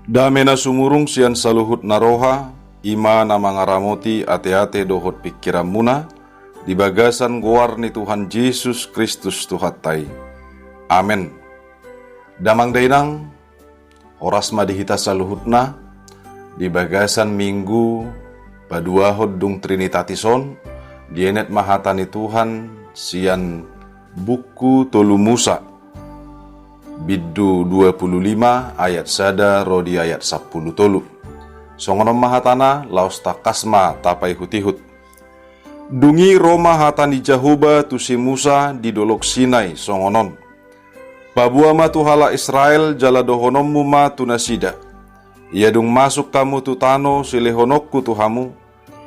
Damena sumurung sian saluhut naroha, ima na mangaramoti ate-ate dohot pikiran muna, di bagasan goar ni Tuhan Yesus Kristus Tuhatai. Amen. Damang dainang, oras madihita saluhutna, di bagasan minggu, paduahod dung Trinitatisom, dienet mahatani Tuhan, sian buku tolu Musa, Biddu 25 ayat sada rodi ayat 10 tolu. Songonom mahatana laos takasma tapai hutihut. Dungi Roma hatani Jahuba tusi Musa di dolok Sinai songonon. Pabuama tuhala Israel jala dohonommu ma tunasida. Ia dung masuk kamu tutano silehonokku tuhamu.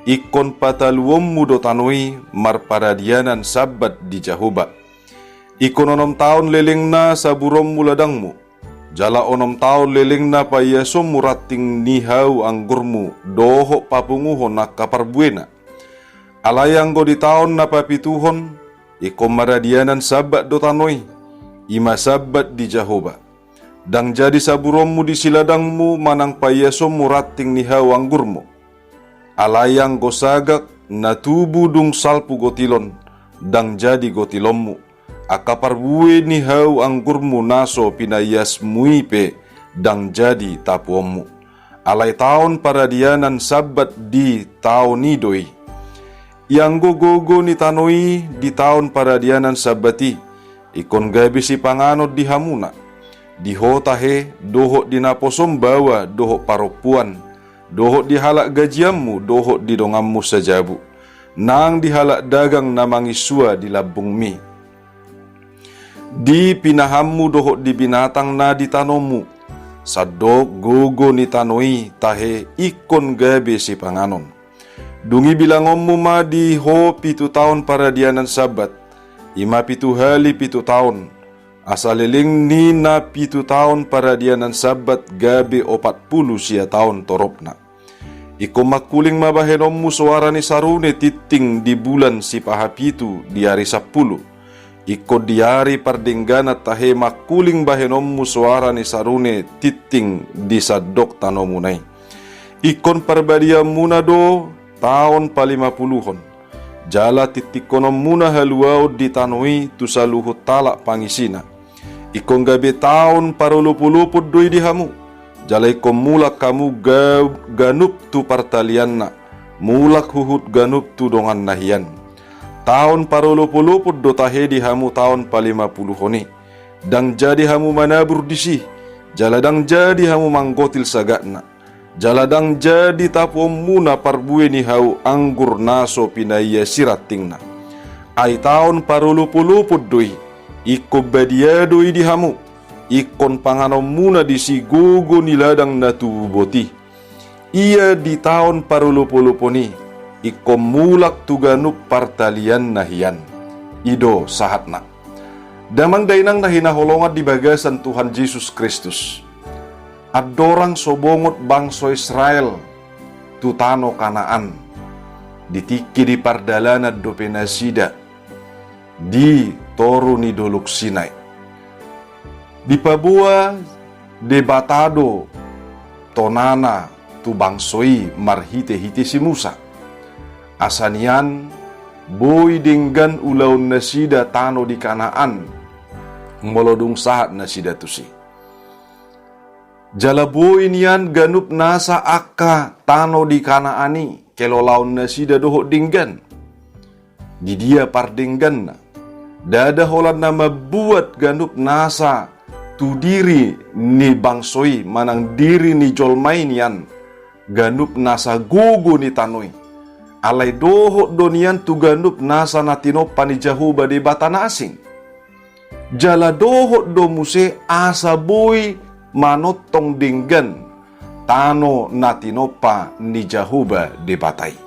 Ikon pataluommu dotanoi marparadianan sabat di Jahuba. Ikon 6 tahun lelengna saburom muladangmu. Jala 6 tahun lelengna payasom murating nihau anggurmu. Doho papunguhon na kaparbuena. Alayang go di tahun na papituhon. Ikon maradianan sabat dotanoi. Ima sabat di Jahoba. Dang jadi saburommu di siladangmu manang payasom murating nihau anggurmu. Alayang go sagak na tubu dung salpu gotilon. Dang jadi gotilommu. Akaparbue ni hau anggurmu naso pinayas muipe dang jadi tapuommu. Alai tahun paradianan sabat di tahun idoi. Yang gogogo ni tanoi di tahun paradianan sabati. Ikon gabi si panganod di hamuna. Di hotahe dohok di naposom bawa dohok paropuan. Dohok di halak gajiammu dohok di dongammu sajabu. Nang di halak dagang namangisua di labung mi. Di pinahammu dohok di binatang na di tanomu. Sadok gogo ni tanoi tahe ikon gabe si panganon. Dungi bilangommu ma di ho 7 tahun paradianan sabat. Ima 7 hali 7 tahun. Asaliling ni na 7 tahun paradianan sabat gabe 40 sia tahun toropna. Iko makuling mabahenommu suara ni sarune titing di bulan si pahapitu di hari 10. Iko diari pardinggana tahe makuling bahenommu suara ni sarune titing di sadok tanomunai. Ikon parbadia munado tahun pa50hon. Jala titikonom muna haluau di tanoi tusaluhu talak pangisina. Ikon gabe tahun parulupulupud doi dihamu. Jala ikon mulak kamu ganup tu partalianna. Mulak huhut ganup tu dongan nahian. Tahun parulupulupud do tahe dihamu tahun pa50honi. Dang jadi hamu manabur disi. Jala dang jadi hamu manggotil sagatna. Jaladang jadi tapuom muna parbue ni hau anggur naso pinaya siratingna. Ai tahun parulupulupud doi. Iko badia doi dihamu. Ikon panganom muna di si gogo niladang natuboti. Ia di tahun parulupuluponi. Iko mulak tuganup partalian nahian. Ido sahatna. Damang dainang nahinaholongat di bagasan Tuhan Yesus Kristus. Adorang sobongot bangsa Israel tutano Kanaan ditiki di pardalana do penasida di toru ni dolok Sinai di pabua debatado tonana tu bangsoi marhite-hite si Musa asanian boy dinggan ulaun nasida tano di Kanaan molodung sahat nasida tusi. Jalaboy niyan ganup nasa akka tano di Kanaani kelolaun nasida dohok dinggan. Di dia pardinggan na. Dada holan na mabuat ganup nasa tu diri ni bangsoi manang diri ni jolmay niyan. Ganup nasa gogo ni tanoi. Alay dohok donian tu ganup nasa natinopa ni Jahuba di batana asing. Jala dohok do muse asa boy manotong dinggan tano natinopa ni Jahuba di batay.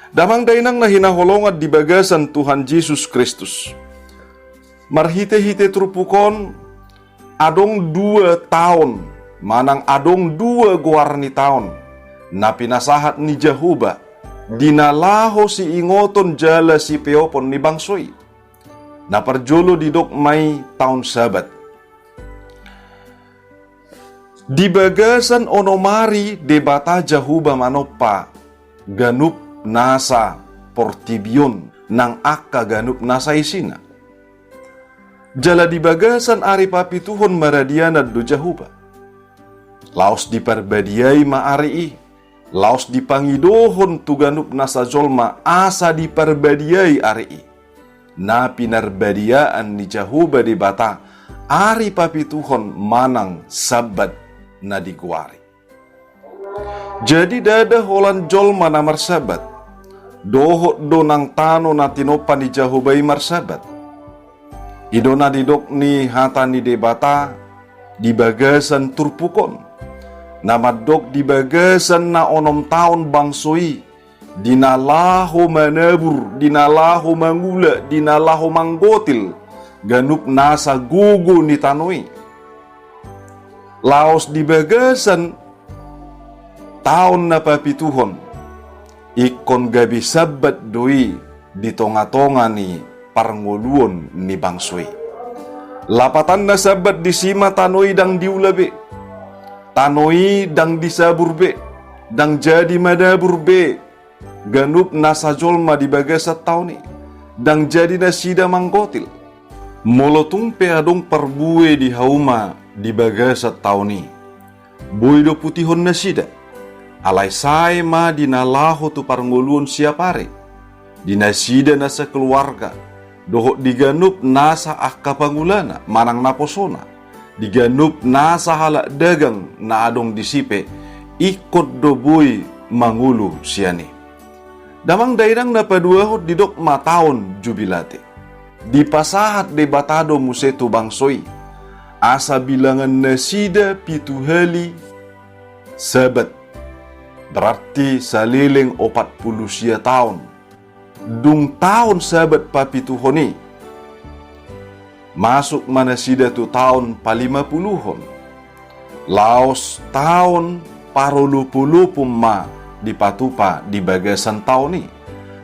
Damang dainang nahinaholongat di bagasan Tuhan Yesus Kristus. Marhite-hite trupukon adong 2 tahun manang adong 2 guarni tahun na pinasahat ni Jahuba dinalaho si ingoton jala si peopon ni bangsoi na parjolo didok may tahun sabat. Di bagasan onomari debata jahuba manopa ganup nasa portibion nang akka ganup nasa isina. Jala di bagasan ari papituhon maradiana do jahuba. Laos diparbadiai maari laos dipangidohon tu ganup nasa jolma asa diparbadiai ari. Na pinarbadiaan ni jahuba debata ari papituhon manang sabat na diguari. Jadi dada holan jolma na marsabat, dohot do nang tano na tinopan ni jahubai marsabat. Ido na didok ni hata ni debata di bagasan turpukon, namadok di bagasan na onom taon bangsoi, dinalaho manabur, dinalaho mangula, dinalaho manggotil, ganup nasa gugu ni tanoi. Laos di bagasan taon na papituhon, ikon gabi sabat doi di tonga-tonga ni parngoluon ni bangsoi. Lapatan na sabat di sima tanoi dang diulabe, tanoi dang disaburbe, dang jadi madaburbe, ganup nasa jolma di bagasat taoni, dang jadi nasida manggotil. Molotung peadong parbue di hauma di bagasat taoni. Boydo putihon nasida. Alai sai ma dinalaho tu parngoluon siapare. Dinasida nasa keluarga. Dohok diganup nasa akka pangulana manang naposona. Diganup nasa halak dagang na adong disipe. Ikot do boy mangulu siani. Damang dairang napaduahot didok mataon jubilate. Di pasahat de batado musetu bangsoi. Asa bilangan nasida pituhali sabat. Berarti saliling 40 tahun. Dung tahun sabat papituhoni. Masuk manasida tu tahun pa50hon. Laos tahun parulupulupum ma di patupa di bagasan tahun ni.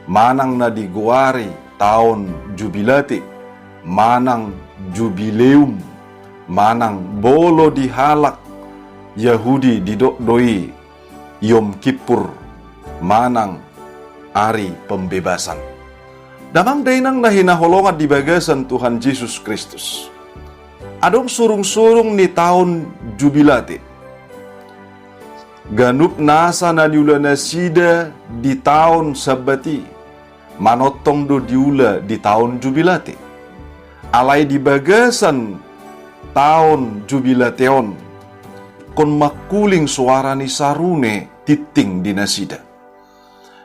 Manang na diguari tahun jubilate, manang jubileum, manang bolo dihalak Yahudi didokdoi Yom Kippur, manang ari pembebasan. Damang dainang nahinaholongan di bagasan Tuhan Yesus Kristus. Adong surung-surung ni tahun jubilate. Ganup nasa na diula nasida di tahun sabati. Manotong do diula di tahun jubilate. Alai di bagasan tahun jubilateon. Kon makuling suara ni sarune titing di nasida.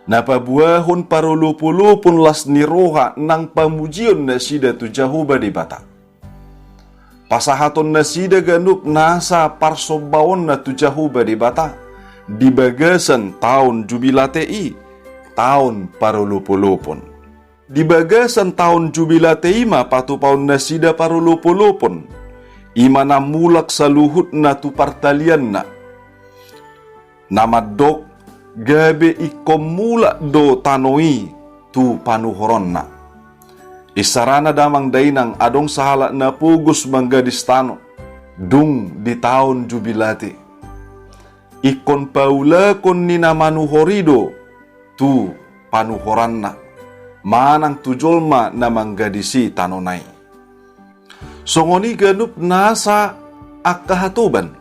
Napabuahon parulupulupun las niroha nang pamujion nasida tu jahuba di bata. Pasahaton nasida ganup nasa parsobaon na tu jahuba di bata. Di bagasan tahun jubilate tahun parulupulupon. Di bagasan tahun jubilate ima patupaon nasida parulupulupon. Ima na mulak sa luhut na tu partalian na. Namadok gabe ikomula do tanoi tu panuhoron na. Isarana damang dainang adong sahala na pugos manggadistano. Dung di tahun jubilate. Ikon paula kon nina manuhorido tu panuhoran na. Manang tujolma na manggadisi tanonay. Songoni ganup nasa akahatuban.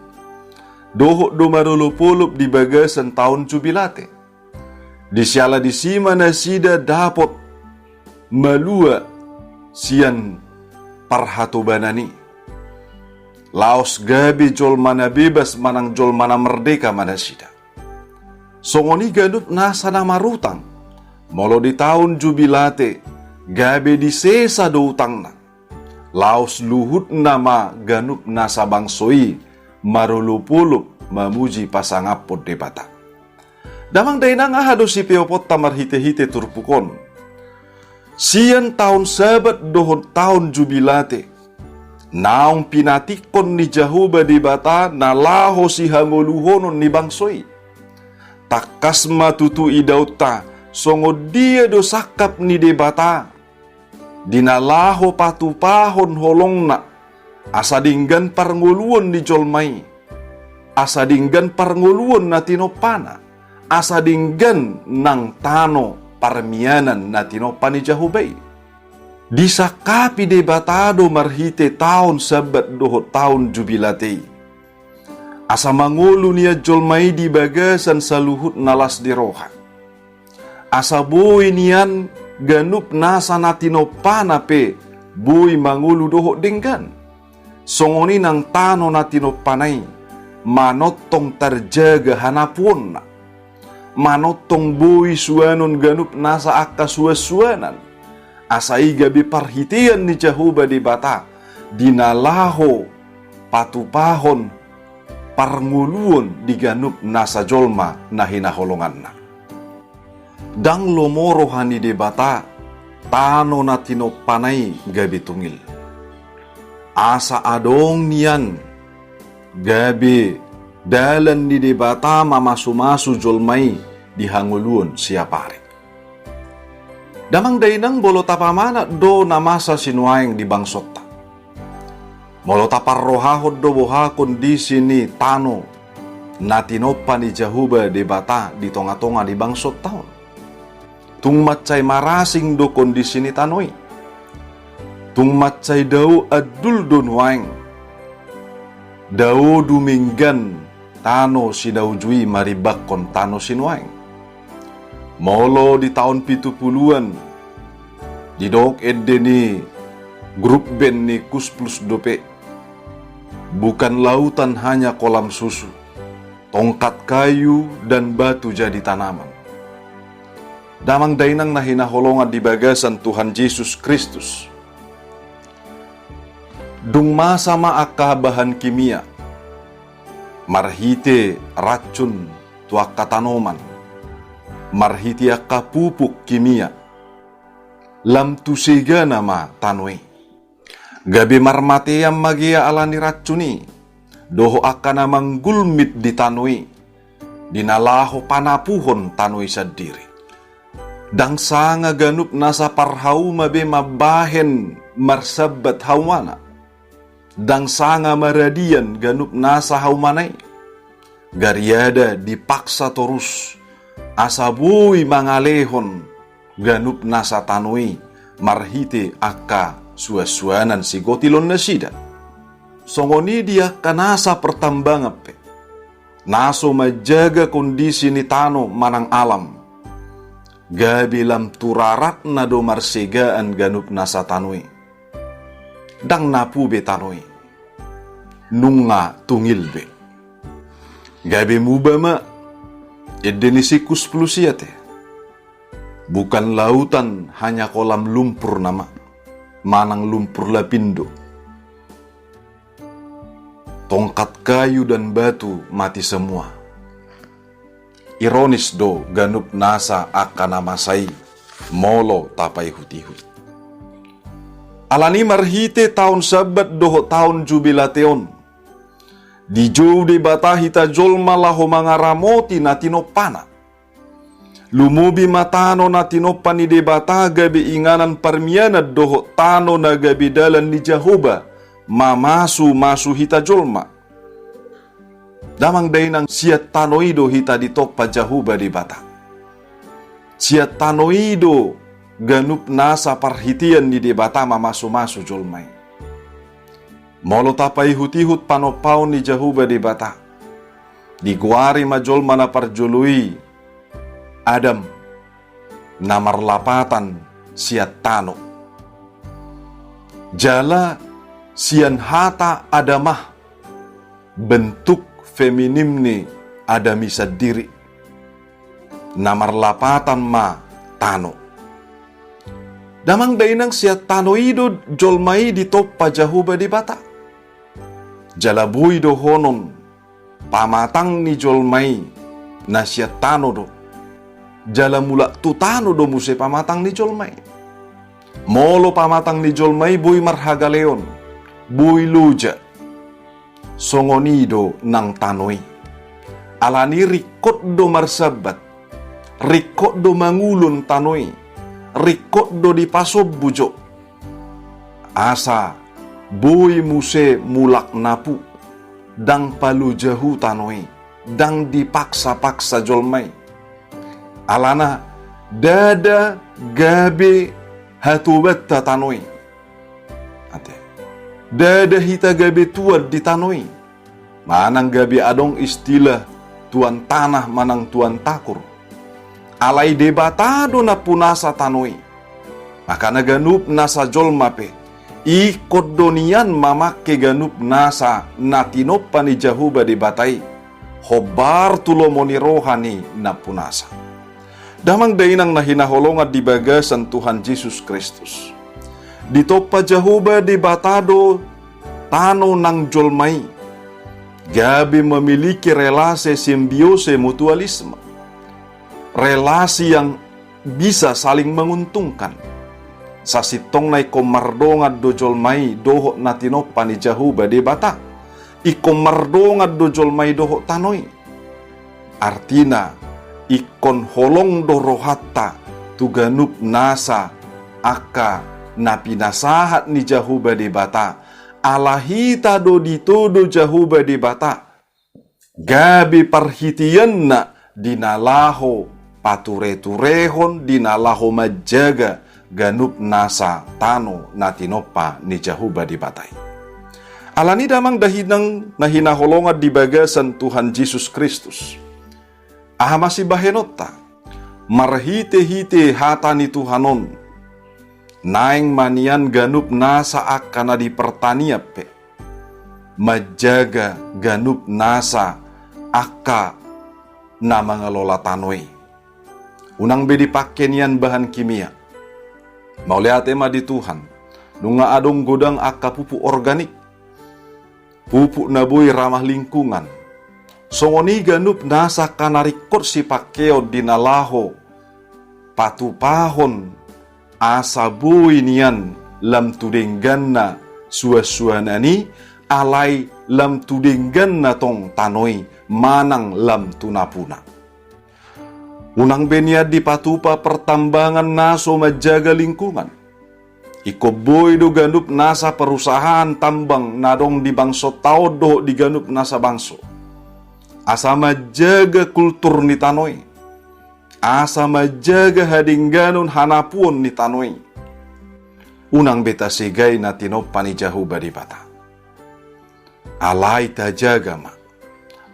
Dohok do marulupulup di bagasan tahun jubilate. Di siala di sima nasida dapot malua sian parhatubanani. Laos gabi jol mana bebas manang jol mana merdeka manasida. Songoni ganup nasa namarutang. Molo di tahun jubilate gabi di sesa do utang na. Laos luhut nama ganup nasa bangsoi marulupulup mamuji pasangapod debata. Damang dainang ahado si peopot tamar hite-hite turpukon. Sian tahun sabat dohon tahun jubilate. Naong pinatikon ni jahuba debata na laho si hangoluhonon ni bangsoi. Takas matutu idauta songo dia do sakap ni debata. Dinalaho patupahon holong na asadinggan parnguluon di jolmai. asa dinggan parnguluon na tinopana, asa dinggan ng tano parmianan na tinopa ni Jahubay. Di sakapi debatado marhite taon sabat doho taon jubilate. Asa mangulo niya jolmay di bagasan sa luhut nalas di roha. Asa buhay niyan ganup nasa na tinopa na pe buhay mangulo doho dinggan. Songoni ng tano na tinopanay, manotong terjaga hanapun na. Manotong buhay suanon ganup nasa akasuasuanan. Asai gabi parhitian ni Jehovah di bata, dinalaho patupahon parnguluon di ganup nasa jolma na hinaholongan na. Dang lomorohan ni di bata, tano na tinopanay gabi tungil. Asa adong niyan, gabi, dalan ni debata mamasumasu jolmay dihanguluon siya pare. Damang dainang bolota pamana do namasa sinuayang di bangsota. Molota parrohahod do boha kondisi ni tano na tinopa ni Jehovah debata di tonga-tonga di bangsot taon. Tungmatcay marasing do kondisi ni tanoy. Tungmatcay daw adul donwang. Daw duminggan tano si daw jui maribak kon tano sinuang. Molo di tahun 70-an di dok edde ni grup band ni Kus Plus Dope. Bukan lautan hanya kolam susu, tongkat kayu dan batu jadi tanaman. Damang dainang nahinaholongan di bagasan Tuhan Yesus Kristus. Dung masama akka bahan kimia, marhite racun tuak katanoman, marhite akka pupuk kimia, lam tusiga nama tanwe. Gabi marmate yang magia alani racuni, doho akka namang gulmit di tanwe, dinalaho panapuhon tanwe sadiri. Dang sanga ganup nasa parhau mabe mabahen marsabat hawana. Dang sanga maradian ganup nasa haumanay. Garyada dipaksa terus. Asabuy mangalehon ganup nasa tanui marhite akka suasuanan si gotilon na sida. Songoni dia kanasa pertambangape. Naso majaga kondisi ni tano manang alam. Gabilam turarat na do marsegaan ganup nasa tanui. Dang napu betanoy nunga tungil be gabe mubama edenisikus plusiate bukan lautan hanya kolam lumpur nama manang lumpur lapindo tongkat kayu dan batu mati semua. Ironis do ganup nasa akan namasai molo tapai hutihut. Alani marhite tahun sabat doho tahun jubilateon. Di jauh de batahita jolma laho mangaramoti na tinopana. Lumubi matano na tinopani de bata gabi inganan parmiana doho tano na gabi dalan ni Jehovah mamasu hita jolma. Damang dainang siat tanoido hita ditokpa Jehovah di bata. Siat tanoido ganup nasa parhitian ni debata mamasu jolmay. Molo tapai hutihut panopau ni Jehovah debata. Di guari majolma na parjului Adam na marlapatan siat tano. Jala sian hata adamah bentuk feminim ni adami sadiri. Na marlapatan ma tano. Damang dainang siya tanoido jolmai di topa Jehovah di bata. Jalabuy do honon pamatang ni jolmai na siya tano do. Jalamula tutano do muse pamatang ni jolmai. Molo pamatang ni jolmai buy marhagaleon, buy luja. Songonido nang tanoi. Alani rikot do marsabat, rikot do mangulun tanoi. Rikot do di pasob bujo. Asa boy muse mulak napu. dang palu jahu tanoi, dang dipaksa-paksa jolmai. Alana dada gabe hatubetta tanoi. Ate. Dada hita gabe tuad di tanoi. Manang gabe adong istilah tuan tanah manang tuan takur. Alai debatado na punasa tanoi. Maka na ganup nasa jolma pe. Ikot donian mamake ganup nasa natinopa ni Jahuba debatai. Hobar tulomoni rohani na punasa. Damang dainang nahinaholongan di bagasan Tuhan Yesus Kristus. Ditopa Jahuba debatado tano nang jolmai. Gabi memiliki relasi simbiose mutualisme. Relasi yang bisa saling menguntungkan. Sasitong na ikomardongat do jolmai doho natinopa ni Jahuba debata. Ikomardongat do jolmai doho tanoi. Artina, ikon holong do rohatta tuganup nasa aka napinasahat ni Jahuba debata. Alahita do ditodo Jahuba debata. Gabi parhitian na dinalaho pature-turehon dinalaho majaga ganup nasa tano natinopa ni Jahuba debatai. Alani damang dahinang nahinaholongan di bagasan Tuhan Yesus Kristus. Ahamasi bahenota marhite-hite hata ni Tuhanon. Naing manian ganup nasa akana di pertaniape. Majaga ganup nasa aka na mangelola tanoi. Unang bedi pakenian bahan kimia. Maulihat ema di Tuhan. Nunga adong godang aka pupuk organik. Pupuk nabui ramah lingkungan. Songoni ganup nasa kanarikot si pakeo dinalaho. Patupahon asa bui nian lam tudengganna suasuanani alai lam tudengganna tong tanoi manang lam tunapuna. Unang beniad di patupa pertambangan naso majaga lingkungan. Iko boy do ganup nasa perusahaan tambang nadong di bangso tao do di ganup nasa bangso. Asa majaga kultur ni tanoi. Asa majaga hadingganon hanapun ni tanoi. Unang beta sigay na tinopa ni Jahuba di bata. Alay tajaga ma.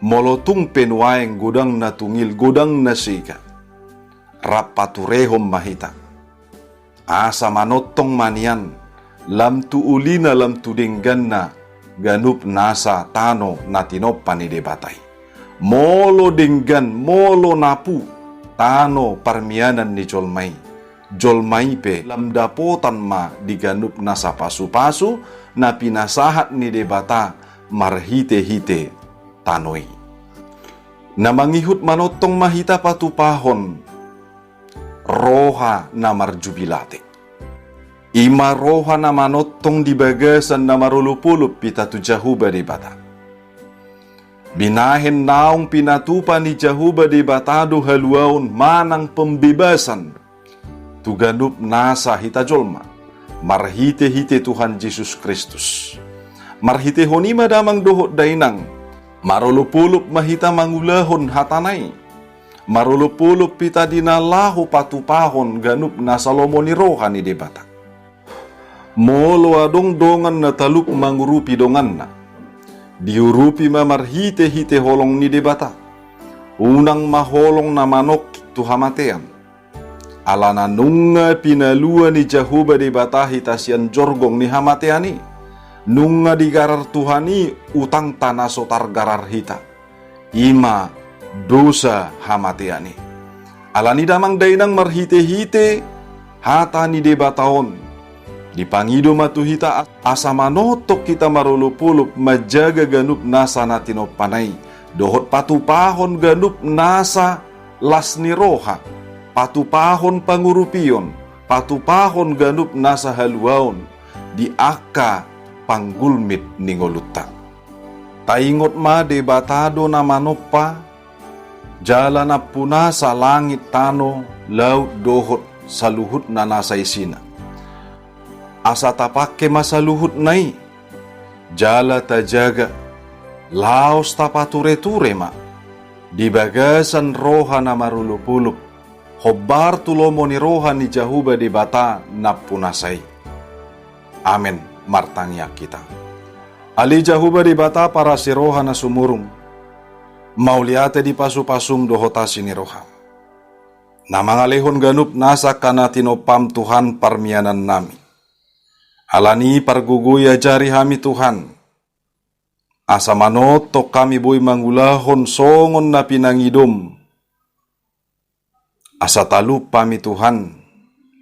Molotung penwaeng gudang na tungil gudang na siga. Rapaturehom mahita. Asa manotong manian. Lam tuulina lam tudinggan na ganup nasa tano na tinopa ni debatay. Molo dinggan, molo napu. Tano parmianan ni jolmai. Jolmai pe lam dapotan ma diganup nasa pasu-pasu na pinasahat ni debata marhite-hite tanoi. Na mangihut manotong mahita patupahon roha na marjubilate. Ima roha na manotong di bagasan na marulupulup pita tu Jahuba debata. Binahin naong pinatupa ni Jahuba debatado haluaon manang pembebasan. Tuganup nasa hita jolma. Marhite-hite Tuhan Yesus Kristus. Marhite honima damang dohot dainang. Marulupulup mahita mangulahon hatanay. Marulupulup pita dinalahu patupahon ganup na Salomoni roha ni debata. Molo adong dongan na taluk mangurupi dongan na. Diurupi mamarhite-hite holong ni debata. Unang maholong na manok tu hamatean. Alana nunga pinalua ni Jahuba debata hitasian jorgong ni hamateani. Nunga digarar Tuhani utang tanah sotar garar hita. Ima dosa hamateani. Alani damang dainang marhite-hite hata ni debataon. Dipangido matuhita asa manotok kita marulupulup majaga ganup nasa natinop panay. Dohot patupahon ganup nasa lasni roha. Patupahon pangurupion. Patupahon ganup nasa haluaon. Di aka panggulmit ningoluta. Taingot ma debatado na manopa. Jala na puna sa langit tano laut dohot sa luhut na nasa isina. Asa tapake masaluhut nai. Jala tajaga. laos tapature-ture mak, di bagasan rohana marulupulup, hobar tulomo ni rohan ni jahuba di bata napunasai. Amen, martangyak kita. Ali jahuba di bata para si rohana sumurung, mauliate di pasu-pasum dohotasi ni roha. Namangalehon ganup nasa kana tinopam Tuhan parmianan nami. Alani parguguya jari hami Tuhan. Asa manoto kami boy mangulahon songon na pinangidom. Asa talup pami Tuhan,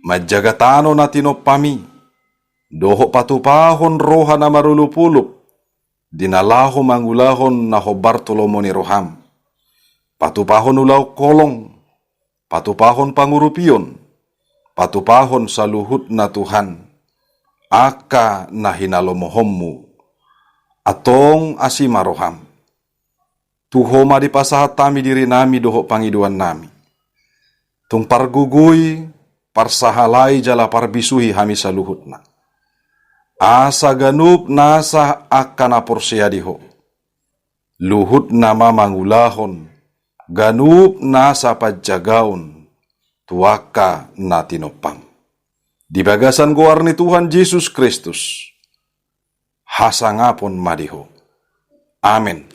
majagatano na tinopami. Doho patupahon roha na marulupulup. Dinalaho mangulahon na hobar tulomo ni roham. Patupahon ulaw kolong. Patupahon pangurupion, patupahon sa luhut na Tuhan, aka na hinalomohommu, atong asimaroham. Tuhoma di pasahat tami diri nami doho pangiduan nami. Tung parguguy, parsahalay jala parbisuhi hami sa luhut na. Asa ganup nasa aka na porsia diho. Luhut na mamangulahon, ganup nasa padjagaon, tuaka na tinopang. Di bagasan guar ni Tuhan Yesus Kristus, hasangapon madiho. Amen.